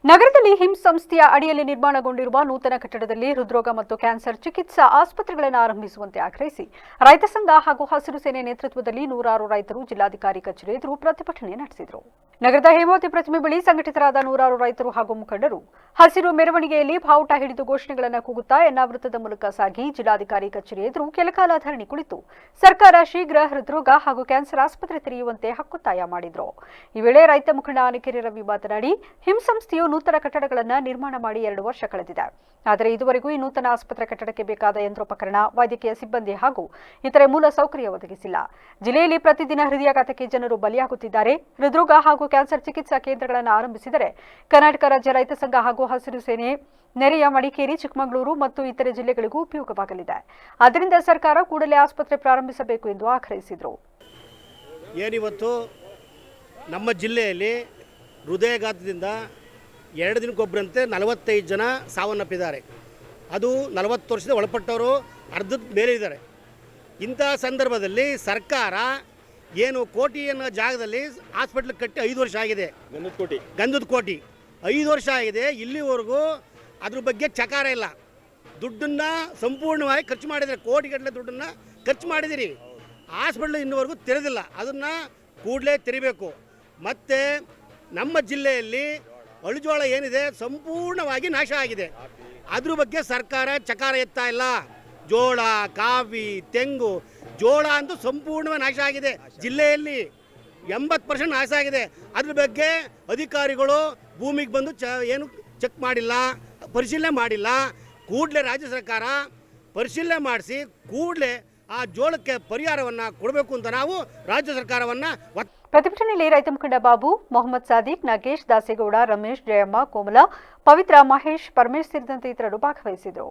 ನಗರದಲ್ಲಿ ಹಿಮ್ಸ್ ಸಂಸ್ಥೆಯ ಅಡಿಯಲ್ಲಿ ನಿರ್ಮಾಣಗೊಂಡಿರುವ ನೂತನ ಕಟ್ಟಡದಲ್ಲಿ ಹೃದ್ರೋಗ ಮತ್ತು ಕ್ಯಾನ್ಸರ್ ಚಿಕಿತ್ಸಾ ಆಸ್ಪತ್ರೆಗಳನ್ನು ಆರಂಭಿಸುವಂತೆ ಆಗ್ರಹಿಸಿ ರೈತ ಸಂಘ ಹಾಗೂ ಹಸಿರು ಸೇನೆ ನೇತೃತ್ವದಲ್ಲಿ ನೂರಾರು ರೈತರು ಜಿಲ್ಲಾಧಿಕಾರಿ ಕಚೇರಿ ಎದುರು ಪ್ರತಿಭಟನೆ ನಡೆಸಿದರು. ನಗರದ ಹೇಮಾವತಿ ಪ್ರತಿಮೆ ಬಳಿ ಸಂಘಟಿತರಾದ ನೂರಾರು ರೈತರು ಹಾಗೂ ಮುಖಂಡರು ಹಸಿರು ಮೆರವಣಿಗೆಯಲ್ಲಿ ಬಾವುಟ ಹಿಡಿದು ಘೋಷಣೆಗಳನ್ನು ಕೂಗುತ್ತಾ ಎನ್ನಾವೃತ್ತದ ಮೂಲಕ ಸಾಗಿ ಜಿಲ್ಲಾಧಿಕಾರಿ ಕಚೇರಿ ಎದುರು ಕೆಲಕಾಲ ಧರಣಿ ಕುಳಿತು ಸರ್ಕಾರ ಶೀಘ್ರ ಹೃದ್ರೋಗ ಹಾಗೂ ಕ್ಯಾನ್ಸರ್ ಆಸ್ಪತ್ರೆ ತೆರೆಯುವಂತೆ ಹಕ್ಕೊತ್ತಾಯ ಮಾಡಿದರು. ಈ ವೇಳೆ ರೈತ ಮುಖಂಡ ಆನೆಕೆರೆ ರವಿ ಮಾತನಾಡಿ, ಹಿಮ್ಸ್ ಸಂಸ್ಥೆಯು ನೂತನ ಕಟ್ಟಡಗಳನ್ನು ನಿರ್ಮಾಣ ಮಾಡಿ 2 ವರ್ಷ ಕಳೆದಿದೆ. ಆದರೆ ಇದುವರೆಗೂ ಈ ನೂತನ ಆಸ್ಪತ್ರೆ ಕಟ್ಟಡಕ್ಕೆ ಬೇಕಾದ ಯಂತ್ರೋಪಕರಣ, ವೈದ್ಯಕೀಯ ಸಿಬ್ಬಂದಿ ಹಾಗೂ ಇತರೆ ಮೂಲ ಸೌಕರ್ಯ ಒದಗಿಸಿಲ್ಲ. ಜಿಲ್ಲೆಯಲ್ಲಿ ಪ್ರತಿದಿನ ಹೃದಯಾಘಾತಕ್ಕೆ ಜನರು ಬಲಿಯಾಗುತ್ತಿದ್ದಾರೆ. ಹೃದ್ರೋಗ ಹಾಗೂ ಕ್ಯಾನ್ಸರ್ ಚಿಕಿತ್ಸಾ ಕೇಂದ್ರಗಳನ್ನು ಆರಂಭಿಸಿದರೆ ಕರ್ನಾಟಕ ರಾಜ್ಯ ರೈತ ಸಂಘ ಹಾಗೂ ಹಸಿರು ಸೇನೆ ನೆರೆಯ ಮಡಿಕೇರಿ, ಚಿಕ್ಕಮಗಳೂರು ಮತ್ತು ಇತರೆ ಜಿಲ್ಲೆಗಳಿಗೂ ಉಪಯೋಗವಾಗಲಿದೆ. ಆದ್ದರಿಂದ ಸರ್ಕಾರ ಕೂಡಲೇ ಆಸ್ಪತ್ರೆ ಪ್ರಾರಂಭಿಸಬೇಕು ಎಂದು ಆಗ್ರಹಿಸಿದರು. ಏನಿವತ್ತು ನಮ್ಮ ಜಿಲ್ಲೆಯಲ್ಲಿ ಹೃದಯಾಘಾತದಿಂದ 2 ದಿನಕ್ಕೊಬ್ಬರಂತೆ 45 ಜನ ಸಾವನ್ನಪ್ಪಿದ್ದಾರೆ. ಅದು 40 ವರ್ಷದ ಒಳಪಟ್ಟವರು ಅರ್ಧದ ಮೇಲೆ ಇದ್ದಾರೆ. ಇಂಥ ಸಂದರ್ಭದಲ್ಲಿ ಸರ್ಕಾರ ಏನು ಕೋಟಿ ಅನ್ನೋ ಜಾಗದಲ್ಲಿ ಹಾಸ್ಪಿಟ್ಲ್ ಕಟ್ಟಿ 5 ವರ್ಷ ಆಗಿದೆ. ಗಂಧದ ಕೋಟಿ 5 ವರ್ಷ ಆಗಿದೆ. ಇಲ್ಲಿವರೆಗೂ ಅದ್ರ ಬಗ್ಗೆ ಚಕಾರ ಇಲ್ಲ. ದುಡ್ಡನ್ನು ಸಂಪೂರ್ಣವಾಗಿ ಖರ್ಚು ಮಾಡಿದರೆ, ಕೋಟಿಗಟ್ಟಲೆ ದುಡ್ಡನ್ನು ಖರ್ಚು ಮಾಡಿದಿರಿ. ಹಾಸ್ಪಿಟ್ಲ್ ಇನ್ನುವರೆಗೂ ತೆರೆದಿಲ್ಲ. ಅದನ್ನು ಕೂಡಲೇ ತೆರಿಬೇಕು. ಮತ್ತು ನಮ್ಮ ಜಿಲ್ಲೆಯಲ್ಲಿ ಅಳುಜೋಳ ಏನಿದೆ ಸಂಪೂರ್ಣವಾಗಿ ನಾಶ ಆಗಿದೆ. ಅದ್ರ ಬಗ್ಗೆ ಸರ್ಕಾರ ಚಕಾರ ಎತ್ತಾ ಇಲ್ಲ. ಜೋಳ, ಕಾಫಿ, ತೆಂಗು, ಜೋಳ ಅಂತೂ ಸಂಪೂರ್ಣವಾಗಿ ನಾಶ ಆಗಿದೆ. ಜಿಲ್ಲೆಯಲ್ಲಿ 80% ನಾಶ ಆಗಿದೆ. ಅದ್ರ ಬಗ್ಗೆ ಅಧಿಕಾರಿಗಳು ಭೂಮಿಗೆ ಬಂದು ಏನು ಚೆಕ್ ಮಾಡಿಲ್ಲ, ಪರಿಶೀಲನೆ ಮಾಡಿಲ್ಲ. ಕೂಡಲೇ ರಾಜ್ಯ ಸರ್ಕಾರ ಪರಿಶೀಲನೆ ಮಾಡಿಸಿ ಕೂಡಲೇ ಆ ಜೋಳಕ್ಕೆ ಪರಿಹಾರವನ್ನು ಕೊಡಬೇಕು ಅಂತ ನಾವು ರಾಜ್ಯ ಸರ್ಕಾರವನ್ನು ಪ್ರತಿಭಟನೆಯಲ್ಲಿ ರೈತ ಮುಖಂಡ ಬಾಬು, ಮೊಹಮ್ಮದ್ ಸಾದಿಕ್, ನಾಗೇಶ್, ದಾಸೇಗೌಡ, ರಮೇಶ್, ಜಯಮ್ಮ, ಕೋಮಲ, ಪವಿತ್ರ, ಮಹೇಶ್, ಪರಮೇಶ್ ಸೇರಿದಂತೆ ಇತರರು ಭಾಗವಹಿಸಿದರು.